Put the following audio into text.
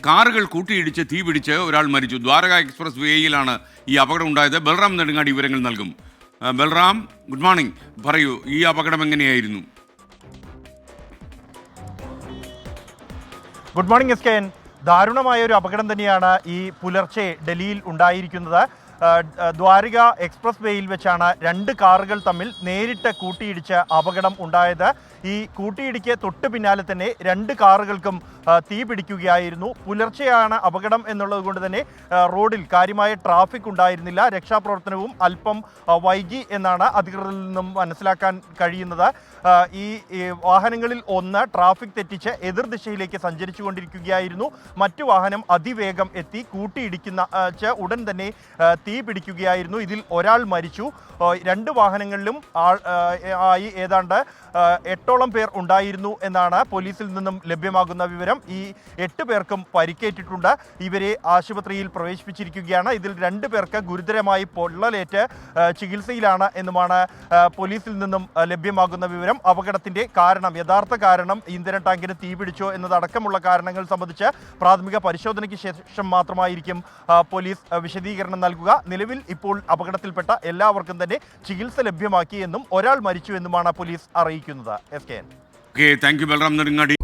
കാറുകൾ കൂട്ടിയിടിച്ച് തീപിടിച്ച് ഒരാൾ മരിച്ചു. ദ്വാരക എക്സ്പ്രസ് വേയിലാണ് ഈ അപകടം ഉണ്ടായത്. ബൽറാം നെടുങ്ങാടി വിവരങ്ങൾ നൽകും. Balram, good morning. പറയൂ, ഈ അപകടം എങ്ങനെയായിരുന്നു? Good morning S K N. ദാരുണമായ ഒരു അപകടം തന്നെയാണ് ഈ പുലർച്ചെ ഡൽഹിയിൽ ഉണ്ടായിരിക്കുന്നത്. ദ്വാരക എക്സ്പ്രസ് വേയിൽ വെച്ചാണ് രണ്ട് കാറുകൾ തമ്മിൽ നേരിട്ട് കൂട്ടിയിടിച്ച് അപകടം ഉണ്ടായത്. ഈ കൂട്ടിയിടിക്ക് തൊട്ട് പിന്നാലെ തന്നെ രണ്ട് കാറുകൾക്കും തീ പിടിക്കുകയായിരുന്നു. പുലർച്ചെയാണ് അപകടം എന്നുള്ളത് കൊണ്ട് തന്നെ റോഡിൽ കാര്യമായ ട്രാഫിക് ഉണ്ടായിരുന്നില്ല. രക്ഷാപ്രവർത്തനവും അല്പം വൈകി എന്നാണ് അധികൃതരിൽ നിന്നും മനസ്സിലാക്കാൻ കഴിയുന്നത്. ഈ വാഹനങ്ങളിൽ ഒന്ന് ട്രാഫിക് തെറ്റിച്ച് എതിർദിശയിലേക്ക് സഞ്ചരിച്ചു കൊണ്ടിരിക്കുകയായിരുന്നു. മറ്റു വാഹനം അതിവേഗം എത്തി കൂട്ടിയിടിക്കുന്ന ഉടൻ തന്നെ തീ പിടിക്കുകയായിരുന്നു. ഇതിൽ ഒരാൾ മരിച്ചു. രണ്ട് വാഹനങ്ങളിലും ആയി ഏതാണ്ട് 8ഓളം പേർ ഉണ്ടായിരുന്നു എന്നാണ് പോലീസിൽ നിന്നും ലഭ്യമാകുന്ന വിവരം. ഈ 8 പേർക്കും പരിക്കേറ്റിട്ടുണ്ട്. ഇവരെ ആശുപത്രിയിൽ പ്രവേശിപ്പിച്ചിരിക്കുകയാണ്. ഇതിൽ 2 പേർക്ക് ഗുരുതരമായി പൊള്ളലേറ്റ് ചികിത്സയിലാണ് എന്നുമാണ് പോലീസിൽ നിന്നും ലഭ്യമാകുന്ന വിവരം. അപകടത്തിന്റെ കാരണം, യഥാർത്ഥ കാരണം, ഇന്ധന ടാങ്കിന് തീ പിടിച്ചോ എന്നതടക്കമുള്ള കാരണങ്ങൾ സംബന്ധിച്ച് പ്രാഥമിക പരിശോധനയ്ക്ക് ശേഷം മാത്രമായിരിക്കും പോലീസ് വിശദീകരണം നൽകുക. നിലവിൽ ഇപ്പോൾ അപകടത്തിൽപ്പെട്ട എല്ലാവർക്കും തന്നെ ചികിത്സ ലഭ്യമാക്കി എന്നും ഒരാൾ മരിച്ചു എന്നുമാണ് പോലീസ് അറിയിക്കുന്നത്. S K N. Thank you Balram Nedungadi.